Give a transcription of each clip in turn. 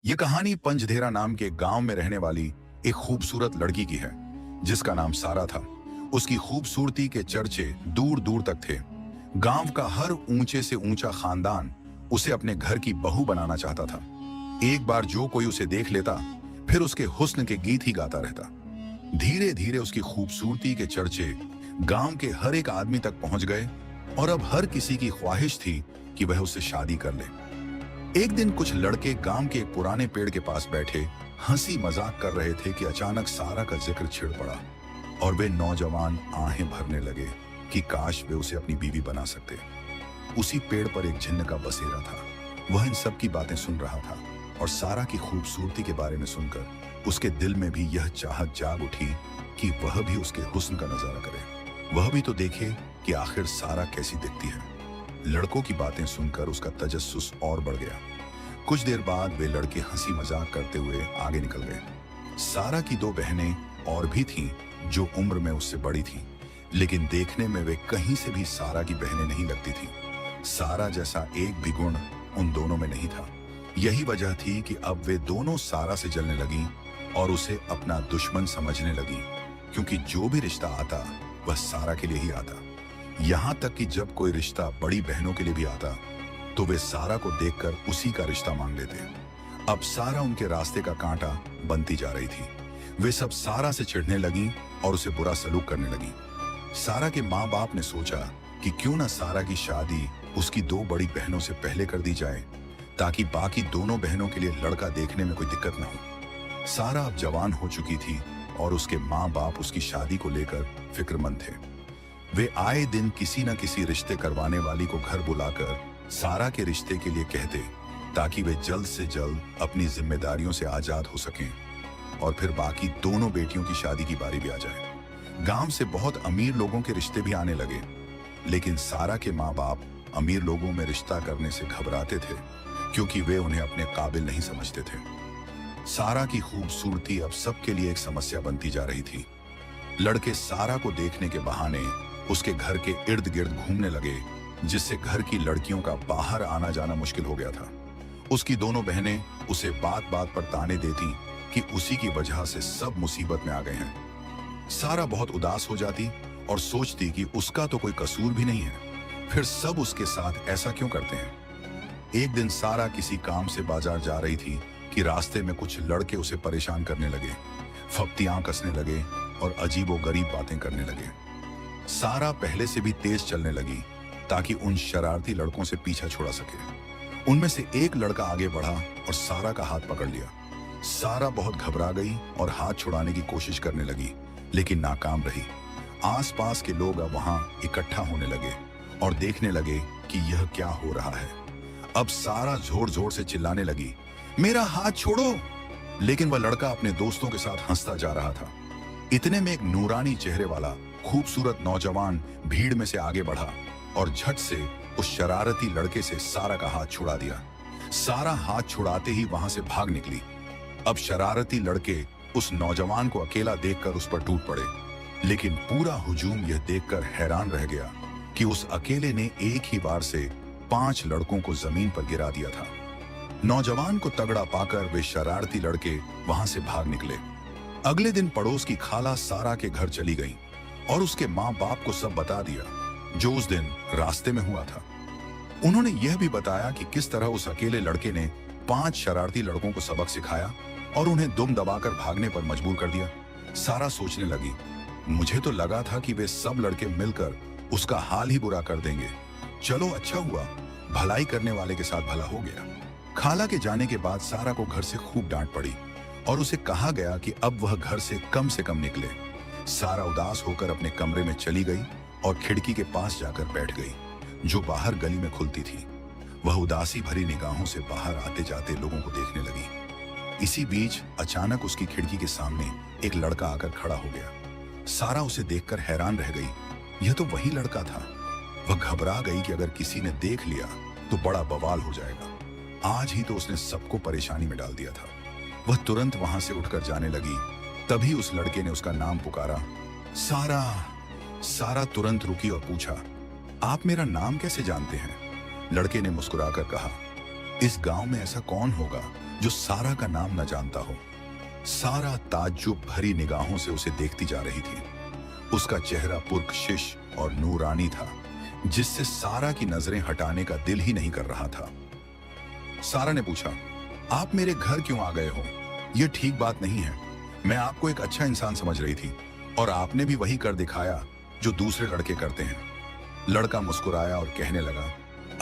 ये कहानी पंजधेरा नाम के गांव में रहने वाली एक खूबसूरत लड़की की है जिसका नाम सारा था। उसकी खूबसूरती के चर्चे दूर दूर तक थे। गांव का हर ऊंचे से ऊंचा खानदान उसे अपने घर की बहू बनाना चाहता था। एक बार जो कोई उसे देख लेता फिर उसके हुस्न के गीत ही गाता रहता। धीरे धीरे उसकी खूबसूरती के चर्चे गांव के हर एक आदमी तक पहुंच गए और अब हर किसी की ख्वाहिश थी कि वह उससे शादी कर ले। एक दिन कुछ लड़के गांव के एक पुराने पेड़ के पास बैठे हंसी मजाक कर रहे थे कि अचानक सारा का जिक्र छिड़ पड़ा और वे नौजवान आहें भरने लगे कि काश वे उसे अपनी बीवी बना सकते। उसी पेड़ पर एक जिन्न का बसेरा था। वह इन सब की बातें सुन रहा था और सारा की खूबसूरती के बारे में सुनकर उसके दिल में भी यह चाहत जाग उठी कि वह भी उसके हुस्न का नजारा करे। वह भी तो देखे कि आखिर सारा कैसी दिखती है। लड़कों की बातें सुनकर उसका तजस्सुस और बढ़ गया। कुछ देर बाद वे लड़के हंसी मजाक करते हुए आगे निकल गए। सारा की दो बहनें और भी थीं जो उम्र में उससे बड़ी थीं, लेकिन देखने में वे कहीं से भी सारा की बहनें नहीं लगती थीं। सारा जैसा एक भी गुण उन दोनों में नहीं था। यही वजह थी कि अब वे दोनों सारा से जलने लगी और उसे अपना दुश्मन समझने लगी, क्योंकि जो भी रिश्ता आता वह सारा के लिए ही आता। यहां तक कि जब कोई रिश्ता बड़ी बहनों के लिए भी आता तो वे सारा को देखकर उसी का रिश्ता मांग लेते। अब सारा उनके रास्ते का कांटा बनती जा रही थी। वे सब सारा से चिढ़ने लगी और उसे बुरा सलूक करने लगी। सारा के माँ बाप ने सोचा कि क्यों ना सारा की शादी उसकी दो बड़ी बहनों से पहले कर दी जाए, ताकि बाकी दोनों बहनों के लिए लड़का देखने में कोई दिक्कत न हो। सारा अब जवान हो चुकी थी और उसके माँ बाप उसकी शादी को लेकर फिक्रमंद थे। वे आए दिन किसी न किसी रिश्ते करवाने वाली को घर बुलाकर सारा के रिश्ते के लिए कहते, ताकि वे जल्द से जल्द अपनी जिम्मेदारियों से आजाद हो सकें और फिर बाकी दोनों बेटियों की शादी की बारी भी आ जाए। गांव से बहुत अमीर लोगों के रिश्ते भी आने लगे, लेकिन सारा के माँ बाप अमीर लोगों में रिश्ता करने से घबराते थे, क्योंकि वे उन्हें अपने काबिल नहीं समझते थे। सारा की खूबसूरती अब सबके लिए एक समस्या बनती जा रही थी। लड़के सारा को देखने के बहाने उसके घर के इर्द गिर्द घूमने लगे, जिससे घर की लड़कियों का बाहर आना जाना मुश्किल हो गया था। उसकी दोनों बहनें उसे बात बात पर ताने देती कि उसी की वजह से सब मुसीबत में आ गए हैं। सारा बहुत उदास हो जाती और सोचती कि उसका तो कोई कसूर भी नहीं है, फिर सब उसके साथ ऐसा क्यों करते हैं। एक दिन सारा किसी काम से बाजार जा रही थी कि रास्ते में कुछ लड़के उसे परेशान करने लगे, फप्तियां कसने लगे और अजीबोगरीब बातें करने लगे। सारा पहले से भी तेज चलने लगी ताकि उन शरारती लड़कों से पीछा छुड़ा सके। उनमें से एक लड़का आगे बढ़ा और सारा का हाथ पकड़ लिया। सारा बहुत घबरा गई और हाथ छुड़ाने की कोशिश करने लगी, लेकिन नाकाम रही। आसपास के लोग अब वहां इकट्ठा होने लगे और देखने लगे कि यह क्या हो रहा है। अब सारा जोर जोर से चिल्लाने लगी, मेरा हाथ छोड़ो, लेकिन वह लड़का अपने दोस्तों के साथ हंसता जा रहा था। इतने में एक नूरानी चेहरे वाला खूबसूरत नौजवान भीड़ में से आगे बढ़ा और झट से उस शरारती लड़के से सारा का हाथ छुड़ा दिया। सारा हाथ छुड़ाते ही वहां से भाग निकली। अब शरारती लड़के उस नौजवान को अकेला देखकर उस पर टूट पड़े, लेकिन पूरा हुजूम यह देखकर हैरान रह गया कि उस अकेले ने एक ही बार से 5 लड़कों को जमीन पर गिरा दिया था। नौजवान को तगड़ा पाकर वे शरारती लड़के वहां से भाग निकले। अगले दिन पड़ोस की खाला सारा के घर चली गई और उसके माँ बाप को सब बता दिया जो उस दिन रास्ते में हुआ था। उन्होंने यह भी बताया कि किस तरह उस अकेले लड़के ने 5 शरारती लड़कों को सबक सिखाया और उन्हें दुम दबाकर भागने पर मजबूर कर दिया। सारा सोचने लगी, मुझे तो लगा था कि वे सब लड़के मिलकर उसका हाल ही बुरा कर देंगे। चलो अच्छा हुआ, भलाई करने वाले के साथ भला हो गया। खाला के जाने के बाद सारा को घर से खूब डांट पड़ी और उसे कहा गया कि अब वह घर से कम निकले। सारा उदास होकर अपने कमरे में चली गई और खिड़की के पास जाकर बैठ गई, जो बाहर गली में खुलती थी। वह उदासी भरी निगाहों से बाहर आते जाते लोगों को देखने लगी। इसी बीच अचानक उसकी खिड़की के सामने एक लड़का आकर खड़ा हो गया। सारा उसे देखकर हैरान रह गई। यह तो वही लड़का था। वह घबरा गई कि अगर किसी ने देख लिया तो बड़ा बवाल हो जाएगा। आज ही तो उसने सबको परेशानी में डाल दिया था। वह तुरंत वहां से उठकर जाने लगी। तभी उस लड़के ने उसका नाम पुकारा, सारा। सारा तुरंत रुकी और पूछा, आप मेरा नाम कैसे जानते हैं? लड़के ने मुस्कुराकर कहा, इस गांव में ऐसा कौन होगा जो सारा का नाम न जानता हो। सारा ताज्जुब भरी निगाहों से उसे देखती जा रही थी। उसका चेहरा पुरकशिश और नूरानी था, जिससे सारा की नजरें हटाने का दिल ही नहीं कर रहा था। सारा ने पूछा, आप मेरे घर क्यों आ गए हो? यह ठीक बात नहीं है। मैं आपको एक अच्छा इंसान समझ रही थी और आपने भी वही कर दिखाया जो दूसरे लड़के करते हैं। लड़का मुस्कुराया और कहने लगा,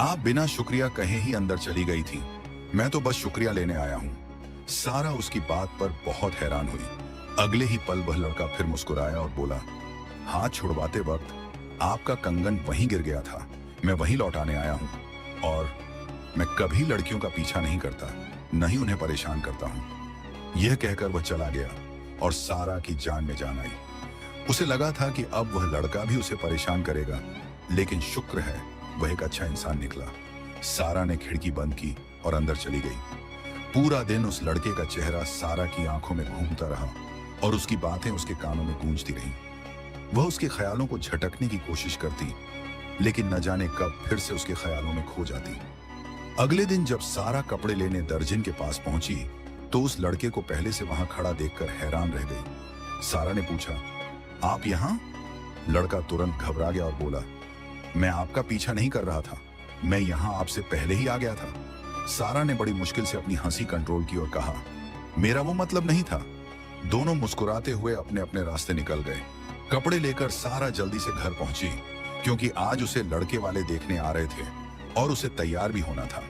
आप बिना शुक्रिया कहे ही अंदर चली गई थी। मैं तो बस शुक्रिया लेने आया हूं। सारा उसकी बात पर बहुत हैरान हुई। अगले ही पल वह लड़का फिर मुस्कुराया और बोला, हाथ छुड़वाते वक्त आपका कंगन वहीं गिर गया था। मैं वहीं लौटाने आया हूं और मैं कभी लड़कियों का पीछा नहीं करता, न ही उन्हें परेशान करता हूं। यह कहकर वह चला गया और सारा की जान में जान आई। उसे लगा था कि अब वह लड़का भी उसे परेशान करेगा, लेकिन शुक्र है वह एक अच्छा इंसान निकला। सारा ने खिड़की बंद की और अंदर चली गई। पूरा दिन उस लड़के का चेहरा सारा की आंखों में घूमता रहा और उसकी बातें उसके कानों में गूंजती रहीं। वह उसके ख्यालों को झटकने की कोशिश करती, लेकिन न जाने कब फिर से उसके ख्यालों में खो जाती। अगले दिन जब सारा कपड़े लेने दर्जिन के पास पहुंची तो उस लड़के को पहले से वहां खड़ा देखकर हैरान रह गई। सारा ने पूछा, आप यहां? लड़का तुरंत घबरा गया और बोला, मैं आपका पीछा नहीं कर रहा था, मैं यहां आपसे पहले ही आ गया था। सारा ने बड़ी मुश्किल से अपनी हंसी कंट्रोल की और कहा, मेरा वो मतलब नहीं था। दोनों मुस्कुराते हुए अपने अपने रास्ते निकल गए। कपड़े लेकर सारा जल्दी से घर पहुंची, क्योंकि आज उसे लड़के वाले देखने आ रहे थे और उसे तैयार भी होना था।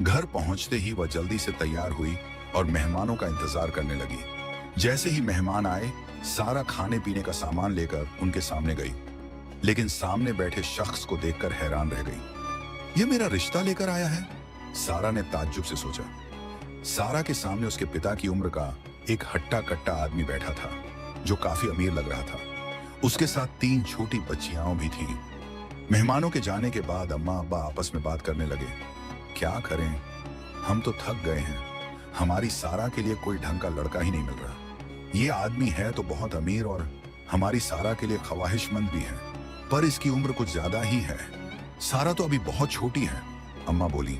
घर पहुंचते ही वह जल्दी से तैयार हुई और मेहमानों का इंतजार करने लगी। जैसे ही मेहमान आए, सारा खाने पीने का सामान लेकर उनके सामने गई, लेकिन सामने बैठे शख्स को देखकर हैरान रह गई। यह मेरा रिश्ता लेकर आया है? सारा ने ताज्जुब से सोचा। सारा के सामने उसके पिता की उम्र का एक हट्टा कट्टा आदमी बैठा था, जो काफी अमीर लग रहा था। उसके साथ 3 छोटी बच्चियां भी थीं। मेहमानों के जाने के बाद अम्मा अब्बा आपस में बात करने लगे। क्या करें, हम तो थक गए हैं। हमारी सारा के लिए कोई ढंग का लड़का ही नहीं मिल रहा। ये आदमी है तो बहुत अमीर और हमारी सारा के लिए ख्वाहिशमंद भी है, पर इसकी उम्र कुछ ज्यादा ही है। सारा तो अभी बहुत छोटी है। अम्मा बोली,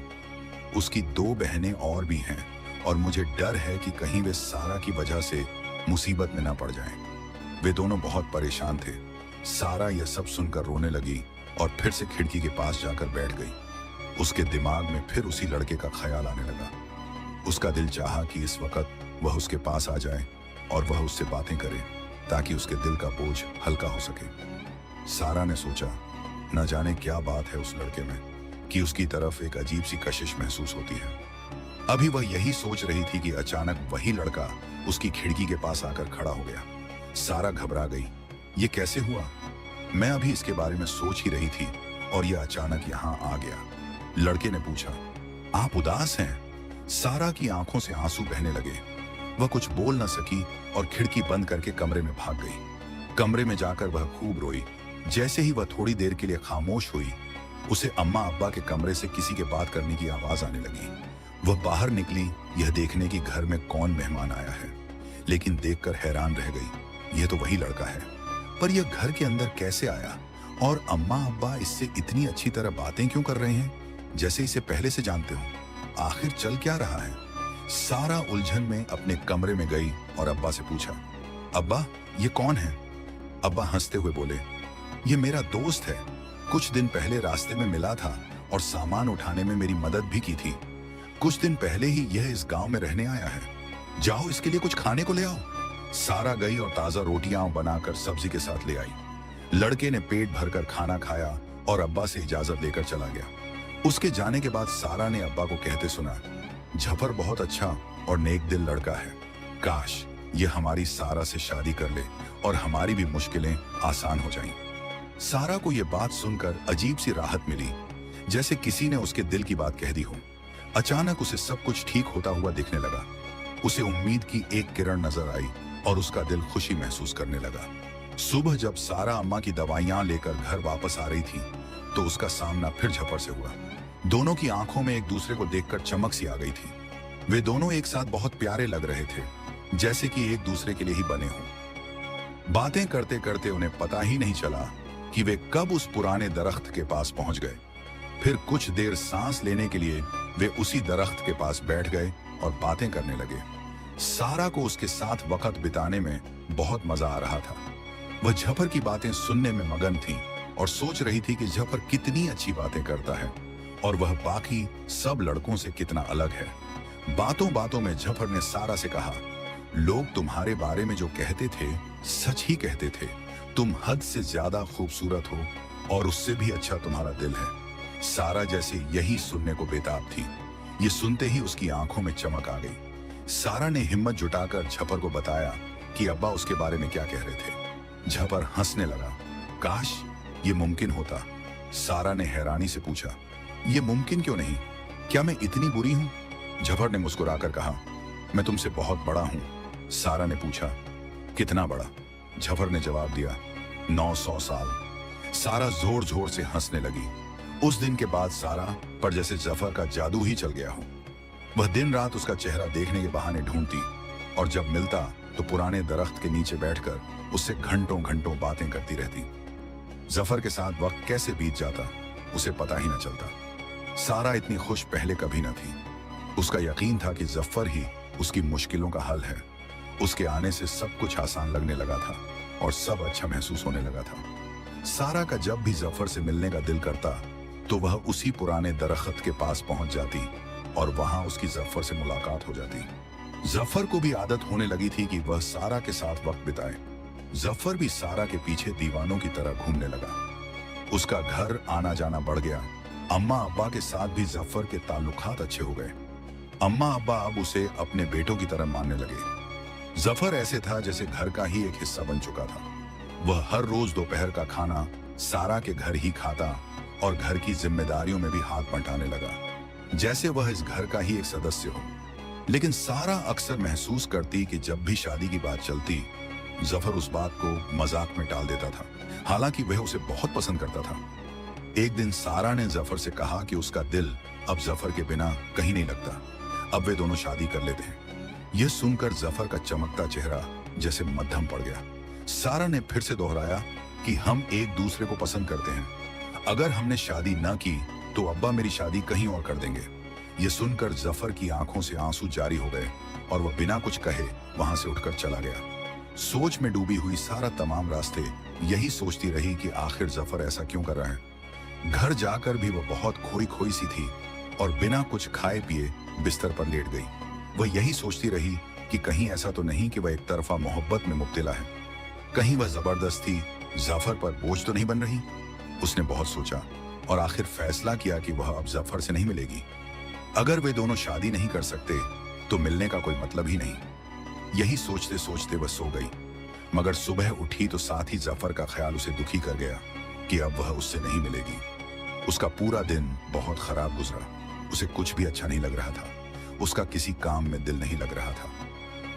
उसकी 2 बहनें और भी हैं और मुझे डर है कि कहीं वे सारा की वजह से मुसीबत में ना पड़ जाएं। वे दोनों बहुत परेशान थे। सारा यह सब सुनकर रोने लगी और फिर से खिड़की के पास जाकर बैठ गई। उसके दिमाग में फिर उसी लड़के का ख्याल आने लगा। उसका दिल चाहा कि इस वक्त वह उसके पास आ जाए और वह उससे बातें करे, ताकि उसके दिल का बोझ हल्का हो सके। सारा ने सोचा, न जाने क्या बात है उस लड़के में कि उसकी तरफ एक अजीब सी कशिश महसूस होती है। अभी वह यही सोच रही थी कि अचानक वही लड़का उसकी खिड़की के पास आकर खड़ा हो गया। सारा घबरा गई। ये कैसे हुआ? मैं अभी इसके बारे में सोच ही रही थी और यह अचानक यहां आ गया। लड़के ने पूछा, आप उदास हैं? सारा की आंखों से आंसू बहने लगे। वह कुछ बोल न सकी और खिड़की बंद करके कमरे में भाग गई। कमरे में जाकर वह खूब रोई। जैसे ही वह थोड़ी देर के लिए खामोश हुई, उसे अम्मा अब्बा के कमरे से किसी के बात करने की आवाज आने लगी। वह बाहर निकली, यह देखने की घर में कौन मेहमान आया है, लेकिन देखकर हैरान रह गई। यह तो वही लड़का है, पर यह घर के अंदर कैसे आया और अम्मा अब्बा इससे इतनी अच्छी तरह बातें क्यों कर रहे हैं, जैसे इसे पहले से जानते हो। आखिर चल क्या रहा है? सारा उलझन में अपने कमरे में गई और अब्बा से पूछा, अब्बा ये कौन है? अब्बा हंसते हुए बोले, ये मेरा दोस्त है। कुछ दिन पहले रास्ते में मिला था और सामान उठाने में मेरी मदद भी की थी। कुछ दिन पहले ही यह इस गांव में रहने आया है। जाओ इसके लिए कुछ खाने को ले आओ। सारा गई और ताजा रोटियां बनाकर सब्जी के साथ ले आई। लड़के ने पेट भरकर खाना खाया और अब्बा से इजाजत लेकर चला गया। उसके जाने के बाद सारा ने अब्बा को कहते सुना, जफर बहुत अच्छा और नेक दिल लड़का है। काश ये हमारी सारा से शादी कर ले और हमारी भी मुश्किलें आसान हो जाएं। सारा को यह बात सुनकर अजीब सी राहत मिली, जैसे किसी ने उसके दिल की बात कह दी हो। अचानक उसे सब कुछ ठीक होता हुआ दिखने लगा। उसे उम्मीद की एक किरण नजर आई और उसका दिल खुशी महसूस करने लगा। सुबह जब सारा अम्मा की दवाइयां लेकर घर वापस आ रही थी, तो उसका सामना फिर झफर से हुआ। दोनों की आंखों में एक दूसरे को देखकर चमक सी आ गई थी। वे दोनों एक साथ बहुत प्यारे लग रहे थे, जैसे कि एक दूसरे के लिए ही बने हों। बातें करते करते उन्हें पता ही नहीं चला कि वे कब उस पुराने दरख्त के पास पहुंच गए। फिर कुछ देर सांस लेने के लिए वे उसी दरख्त के पास बैठ गए और बातें करने लगे। सारा को उसके साथ वक्त बिताने में बहुत मजा आ रहा था। वह जफर की बातें सुनने में मगन थी और सोच रही थी कि जफर कितनी अच्छी बातें करता है और वह बाकी सब लड़कों से कितना अलग है। बातों बातों में जफर ने सारा से कहा, लोग तुम्हारे बारे में जो कहते थे सच ही कहते थे। तुम हद से ज्यादा खूबसूरत हो और उससे भी अच्छा तुम्हारा दिल है। सारा जैसे यही सुनने को बेताब थी। ये सुनते ही उसकी आंखों में चमक आ गई। सारा ने हिम्मत जुटाकर झफर को बताया कि अब्बा उसके बारे में क्या कह रहे थे। झफर हंसने लगा। काश ये मुमकिन होता। सारा ने हैरानी से पूछा, ये मुमकिन क्यों नहीं? क्या मैं इतनी बुरी हूं? झफर ने मुस्कुराकर कहा, मैं तुमसे बहुत बड़ा हूं। सारा ने पूछा, कितना बड़ा? झफर ने जवाब दिया, 900 साल। सारा जोर जोर से हंसने लगी। उस दिन के बाद सारा पर जैसे जफर का जादू ही चल गया हो। वह दिन रात उसका चेहरा देखने के बहाने ढूंढती और जब मिलता तो पुराने दरख्त के नीचे बैठकर उससे घंटों घंटों बातें करती रहती। जफर के साथ वक्त कैसे बीत जाता उसे पता ही न चलता। सारा इतनी खुश पहले कभी न थी। उसका यकीन था कि जफर ही उसकी मुश्किलों का हल है। उसके आने से सब कुछ आसान लगने लगा था और सब अच्छा महसूस होने लगा था। सारा का जब भी जफर से मिलने का दिल करता तो वह उसी पुराने दरख्त के पास पहुंच जाती और वहां उसकी जफर से मुलाकात हो जाती। जफर को भी आदत होने लगी थी कि वह सारा के साथ वक्त बिताए। जफर भी सारा के पीछे दीवानों की तरह घूमने लगा। उसका घर आना जाना बढ़ गया। अम्मा अब्बा के साथ भी जफर के ताल्लुकात अच्छे हो गए। अम्मा अब्बा अब उसे अपने बेटों की तरह मानने लगे। जफर ऐसे था जैसे घर का ही एक हिस्सा बन चुका था। वह हर रोज दोपहर का खाना सारा के घर ही खाता और घर की जिम्मेदारियों में भी हाथ बंटाने लगा, जैसे वह इस घर का ही एक सदस्य हो। लेकिन सारा अक्सर महसूस करती कि जब भी शादी की बात चलती जफर उस बात को मजाक में टाल देता था, हालांकि वह उसे बहुत पसंद करता था। एक दिन सारा ने जफर से कहा कि उसका दिल अब जफर के बिना कहीं नहीं लगता, अब वे दोनों शादी कर लेते हैं। यह सुनकर जफर का चमकता चेहरा जैसे मध्यम पड़ गया। सारा ने फिर से दोहराया कि हम एक दूसरे को पसंद करते हैं। अगर हमने शादी न की तो अब्बा मेरी शादी कहीं और कर देंगे। यह सुनकर जफर की आंखों से आंसू जारी हो गए और वह बिना कुछ कहे वहां से उठकर चला गया। सोच में डूबी हुई सारा तमाम रास्ते यही सोचती रही कि आखिर जफर ऐसा क्यों कर रहा है। घर जाकर भी वह बहुत खोई खोई सी थी और बिना कुछ खाए पिए बिस्तर पर लेट गई। वह यही सोचती रही कि कहीं ऐसा तो नहीं कि वह एक तरफा मोहब्बत में मुब्तला है। कहीं वह जबरदस्ती जफर पर बोझ तो नहीं बन रही। उसने बहुत सोचा और आखिर फैसला किया कि वह अब जफर से नहीं मिलेगी। अगर वे दोनों शादी नहीं कर सकते तो मिलने का कोई मतलब ही नहीं। यही सोचते सोचते वह सो गई, मगर सुबह उठी तो साथ ही जफर का ख्याल उसे दुखी कर गया कि अब वह उससे नहीं मिलेगी। उसका पूरा दिन बहुत खराब गुजरा। उसे कुछ भी अच्छा नहीं लग रहा था। उसका किसी काम में दिल नहीं लग रहा था।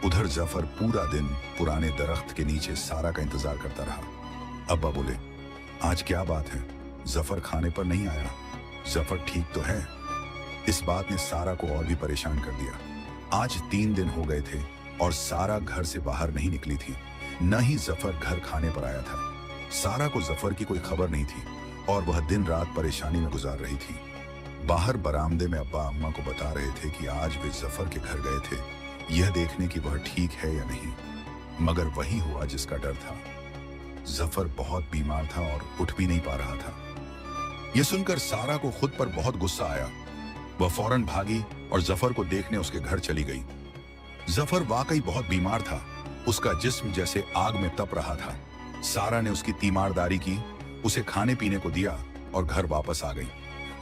उधर जफर पूरा दिन पुराने दरख्त के नीचे सारा का इंतजार करता रहा। अब्बा बोले, आज क्या बात है? जफर खाने पर नहीं आया। जफर ठीक तो है? इस बात ने सारा को और भी परेशान कर दिया। आज 3 दिन हो गए थे और सारा घर से बाहर नहीं निकली थी, न ही जफर घर खाने पर आया था। सारा को जफर की कोई खबर नहीं थी और वह दिन रात परेशानी में गुजार रही थी। बाहर बरामदे में अब्बा अम्मा को बता रहे थे कि आज वे जफर के घर गए थे, यह देखने कि वह ठीक है या नहीं, मगर वही हुआ जिसका डर था। जफर बहुत बीमार था और उठ भी नहीं पा रहा था। यह सुनकर सारा को खुद पर बहुत गुस्सा आया। वह फौरन भागी और जफर को देखने उसके घर चली गई। जफर वाकई बहुत बीमार था। उसका जिस्म जैसे आग में तप रहा था। सारा ने उसकी तीमारदारी की, उसे खाने पीने को दिया और घर वापस आ गई।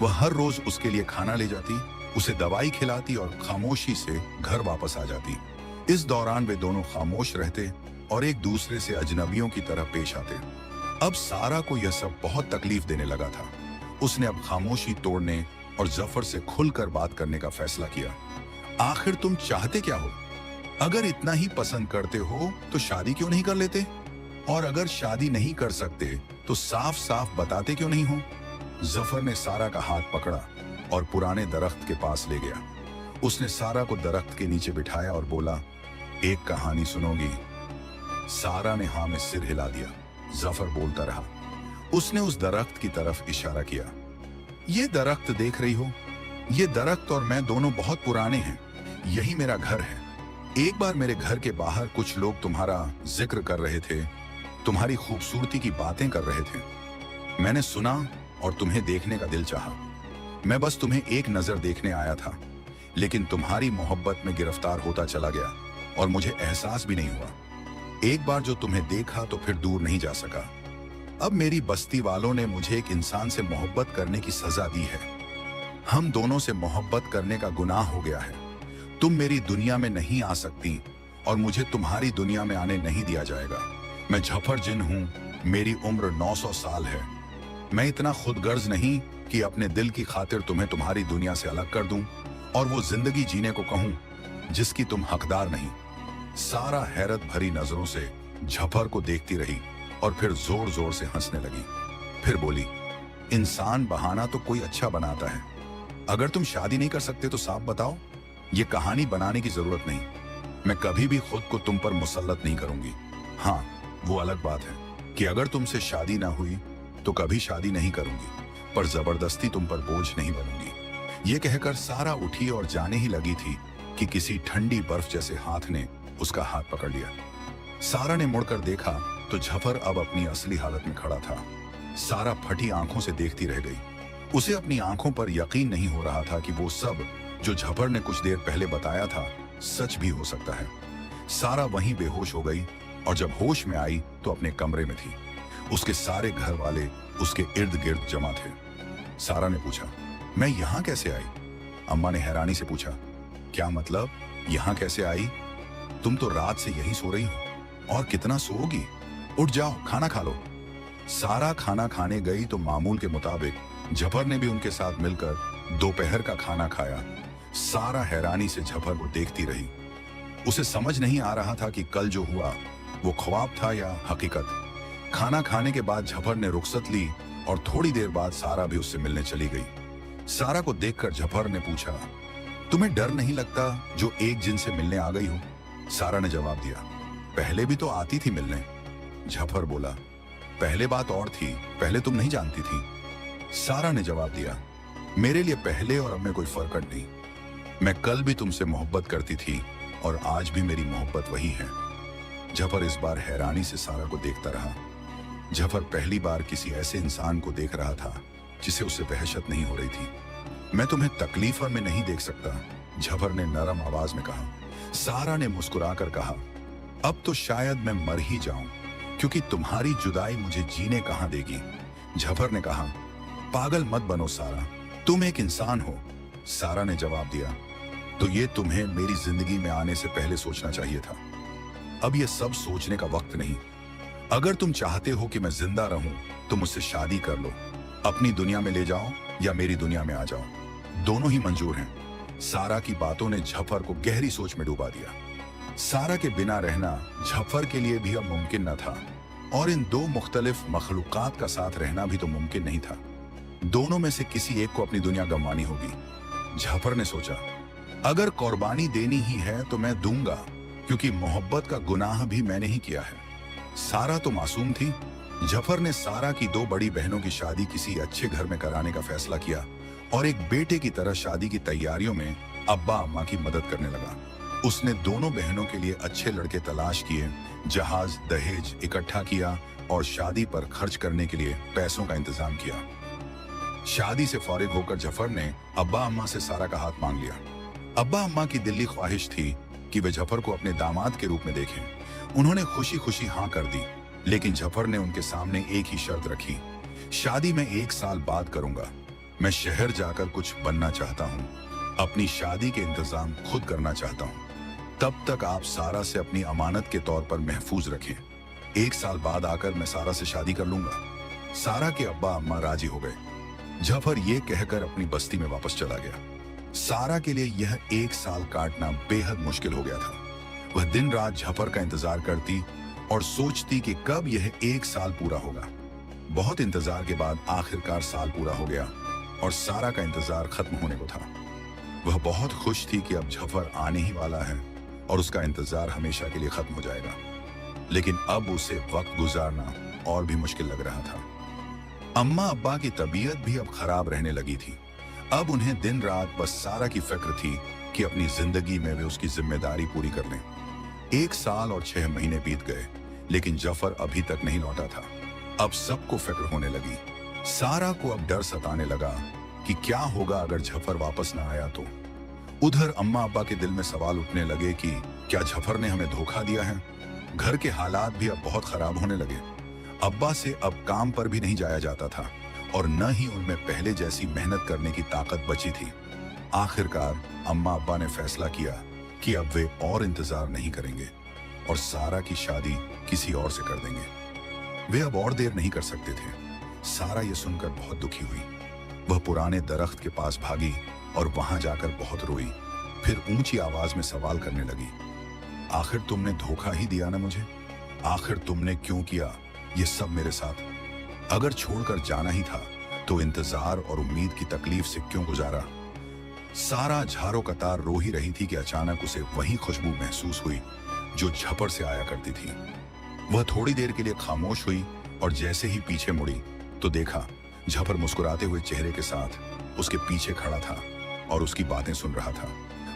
वह हर रोज उसके लिए खाना ले जाती, उसे दवाई खिलाती और खामोशी से घर वापस आ जाती। इस दौरान वे दोनों खामोश रहते और एक दूसरे से अजनबियों की तरह पेश आते। अब सारा को यह सब बहुत तकलीफ देने लगा था। उसने अब खामोशी तोड़ने और जफर से खुलकर बात करने का फैसला किया। आखिर तुम चाहते क्या हो? अगर इतना ही पसंद करते हो तो शादी क्यों नहीं कर लेते? और अगर शादी नहीं कर सकते तो साफ साफ बताते क्यों नहीं हो? जफर ने सारा का हाथ पकड़ा और पुराने दरख्त के पास ले गया। उसने सारा को दरख्त के नीचे बिठाया और बोला, एक कहानी सुनोगी? सारा ने हाँ में सिर हिला दिया। जफर बोलता रहा। उसने उस दरख्त की तरफ इशारा किया। ये दरख्त देख रही हो? ये दरख्त और मैं दोनों बहुत पुराने हैं। यही मेरा घर है। एक बार मेरे घर के बाहर कुछ लोग तुम्हारा जिक्र कर रहे थे, तुम्हारी खूबसूरती की बातें कर रहे थे। मैंने सुना और तुम्हें देखने का दिल चाहा। मैं बस तुम्हें एक नजर देखने आया था, लेकिन तुम्हारी मोहब्बत में गिरफ्तार होता चला गया और मुझे एहसास भी नहीं हुआ। एक बार जो तुम्हें देखा तो फिर दूर नहीं जा सका। अब मेरी बस्ती वालों ने मुझे एक इंसान से मोहब्बत करने की सजा दी है। हम दोनों से मोहब्बत करने का गुनाह हो गया है। तुम मेरी दुनिया में नहीं आ सकती और मुझे तुम्हारी दुनिया में आने नहीं दिया जाएगा। मैं झफर जिन हूं, मेरी उम्र 900 साल है। मैं इतना खुदगर्ज नहीं कि अपने दिल की खातिर तुम्हें तुम्हारी दुनिया से अलग कर दूं और वो जिंदगी जीने को कहूं जिसकी तुम हकदार नहीं। सारा हैरत भरी नजरों से झफर को देखती रही और फिर जोर जोर से हंसने लगी। फिर बोली, इंसान बहाना तो कोई अच्छा बनाता है। अगर तुम शादी नहीं कर सकते तो साफ बताओ, ये कहानी बनाने की जरूरत नहीं। मैं कभी भी खुद को तुम पर मुसल्लत नहीं करूंगी। हाँ, वो अलग बात है कि अगर तुमसे शादी ना हुई तो कभी शादी नहीं करूंगी, पर जबरदस्ती तुम पर बोझ नहीं बनूंगी। ये कहकर सारा उठी और जाने ही लगी थी कि किसी ठंडी बर्फ जैसे हाथ ने उसका हाथ पकड़ लिया। सारा ने मुड़कर देखा तो झफर अब अपनी असली हालत में खड़ा था। सारा फटी आंखों से देखती रह गई। उसे अपनी आंखों पर यकीन नहीं हो रहा था कि वो सब जो झफर ने कुछ देर पहले बताया था सच भी हो सकता है। सारा वहीं बेहोश हो गई और जब होश में आई तो अपने कमरे में थी। उसके सारे घर वाले उसके इर्द गिर्द जमा थे। सारा ने पूछा, मैं यहां कैसे आई? अम्मा ने हैरानी से पूछा, क्या मतलब यहां कैसे आई? तुम तो रात से यहीं सो रही हो और कितना सोओगी? उठ जाओ, खाना खा लो। सारा खाना खाने गई तो मामूल के मुताबिक झफर ने भी उनके साथ मिलकर दोपहर का खाना खाया। सारा हैरानी से झफर को देखती रही। उसे समझ नहीं आ रहा था कि कल जो हुआ वो ख्वाब था या हकीकत। खाना खाने के बाद झफर ने रुखसत ली और थोड़ी देर बाद सारा भी उससे मिलने चली गई। सारा को देखकर झफर ने पूछा, तुम्हें डर नहीं लगता जो एक जिन से मिलने आ गई हो? सारा ने जवाब दिया, पहले भी तो आती थी मिलने। झफर बोला, पहले बात और थी, पहले तुम नहीं जानती थी। सारा ने जवाब दिया, मेरे लिए पहले और अब में कोई फर्क नहीं। मैं कल भी तुमसे मोहब्बत करती थी और आज भी मेरी मोहब्बत वही है। झफर इस बार हैरानी से सारा को देखता रहा। झफर पहली बार किसी ऐसे इंसान को देख रहा था जिसे उससे वहशत नहीं हो रही थी। मैं तुम्हें तकलीफ में नहीं देख सकता, झफर ने नरम आवाज में कहा। सारा ने मुस्कुराकर कहा, अब तो शायद मैं मर ही जाऊं, क्योंकि तुम्हारी जुदाई मुझे जीने कहां देगी। झफर ने कहा, पागल मत बनो सारा, तुम एक इंसान हो। सारा ने जवाब दिया, तो ये तुम्हें मेरी जिंदगी में आने से पहले सोचना चाहिए था। अब ये सब सोचने का वक्त नहीं। अगर तुम चाहते हो कि मैं जिंदा रहूं तो मुझसे शादी कर लो। अपनी दुनिया में ले जाओ या मेरी दुनिया में आ जाओ, दोनों ही मंजूर हैं। सारा की बातों ने झफर को गहरी सोच में डुबा दिया। सारा के बिना रहना झफर के लिए भी अब मुमकिन न था और इन दो मुख्तलिफ मखलूकात का साथ रहना भी तो मुमकिन नहीं था। दोनों में से किसी एक को अपनी दुनिया गंवानी होगी। झफर ने सोचा, अगर कुर्बानी देनी ही है तो मैं दूंगा, क्योंकि मोहब्बत का गुनाह भी मैंने ही किया है। सारा तो मासूम थी। झफर ने सारा की दो बड़ी बहनों की शादी किसी अच्छे घर में कराने का फैसला किया और एक बेटे की तरह शादी की तैयारियों में अब्बा अम्मा की मदद करने लगा। उसने दोनों बहनों के लिए अच्छे लड़के तलाश किए, जहाज दहेज इकट्ठा किया और शादी पर खर्च करने के लिए पैसों का इंतजाम किया। शादी से फारिग होकर झफर ने अब्बा अम्मा से सारा का हाथ मांग लिया। अब्बा अम्मा की दिली ख्वाहिश थी कि वे झफर को अपने दामाद के रूप में देखें। उन्होंने खुशी खुशी हाँ कर दी, लेकिन झफर ने उनके सामने एक ही शर्त रखी, शादी मैं 1 साल बाद करूंगा। मैं शहर जाकर कुछ बनना चाहता हूँ, अपनी शादी के इंतजाम खुद करना चाहता हूँ। तब तक आप सारा से अपनी अमानत के तौर पर महफूज रखें। 1 साल बाद आकर मैं सारा से शादी कर लूंगा। सारा के अब्बा अम्मा राजी हो गए। झफर ये कहकर अपनी बस्ती में वापस चला गया। सारा के लिए यह 1 साल काटना बेहद मुश्किल हो गया था। वह दिन रात झफर का इंतजार करती और सोचती कि कब यह 1 साल पूरा होगा। बहुत इंतजार के बाद आखिरकार साल पूरा हो गया और सारा का इंतजार खत्म होने को था। वह बहुत खुश थी कि अब झफर आने ही वाला है और उसका इंतजार हमेशा के लिए खत्म हो जाएगा। लेकिन अब उसे वक्त गुजारना और भी मुश्किल लग रहा था। अम्मा अब्बा की तबीयत भी अब खराब रहने लगी थी। अब उन्हें दिन रात बस सारा की फिक्र थी कि अपनी जिंदगी में वे उसकी जिम्मेदारी पूरी कर लें। 1 साल और 6 महीने बीत गए, लेकिन जफर अभी तक नहीं लौटा था। अब सबको फिक्र होने लगी। सारा को अब डर सताने लगा कि क्या होगा अगर जफर वापस ना आया तो। उधर अम्मा अब्बा के दिल में सवाल उठने लगे कि क्या जफर ने हमें धोखा दिया है। घर के हालात भी अब बहुत खराब होने लगे। अब्बा से अब काम पर भी नहीं जाया जाता था और न ही उनमें पहले जैसी मेहनत करने की ताकत बची थी। आखिरकार अम्मा अब्बा ने फैसला किया कि अब वे और इंतजार नहीं करेंगे और सारा की शादी किसी और से कर देंगे। वे अब और देर नहीं कर सकते थे। सारा ये सुनकर बहुत दुखी हुई। वह पुराने दरख्त के पास भागी और वहां जाकर बहुत रोई। फिर ऊंची आवाज में सवाल करने लगी, आखिर तुमने धोखा ही दिया ना मुझे। आखिर तुमने क्यों किया ये सब मेरे साथ। अगर छोड़कर जाना ही था तो इंतजार और उम्मीद की तकलीफ से क्यों गुजारा। सारा झारो कतार रो ही रही थी कि अचानक उसे वही खुशबू महसूस हुई जो झपर से आया करती थी। वह थोड़ी देर के लिए खामोश हुई और जैसे ही पीछे मुड़ी तो देखा झपर मुस्कुराते हुए चेहरे के साथ उसके पीछे खड़ा था और उसकी बातें सुन रहा था।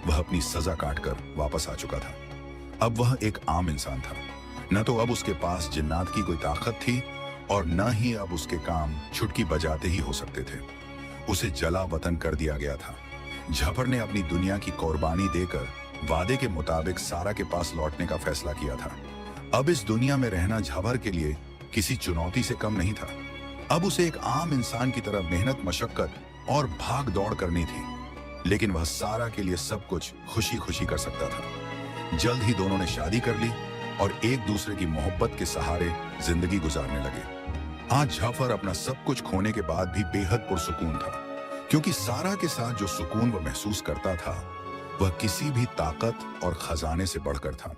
वह अपनी सजा काटकर वापस आ चुका था। अब वह एक आम इंसान था। न तो अब उसके पास जिन्नात की कोई ताकत थी और न ही अब उसके काम छुटकी बजाते ही हो सकते थे। उसे जला वतन कर दिया गया था। झपर ने अपनी दुनिया की कुर्बानी देकर वादे के मुताबिक सारा के पास लौटने का फैसला किया था। अब इस दुनिया में रहना झपर के लिए किसी चुनौती से कम नहीं था। अब उसे एक आम इंसान की तरह मेहनत, मशक्कत और भाग दौड़ करनी थी, लेकिन वह सारा के लिए सब कुछ खुशी खुशी कर सकता था। जल्द ही दोनों ने शादी कर ली और एक दूसरे की मोहब्बत के सहारे जिंदगी गुजारने लगे। आज झफर अपना सब कुछ खोने के बाद भी बेहद पुरसुकून था, क्योंकि सारा के साथ जो सुकून वह महसूस करता था वह किसी भी ताकत और खजाने से बढ़कर था।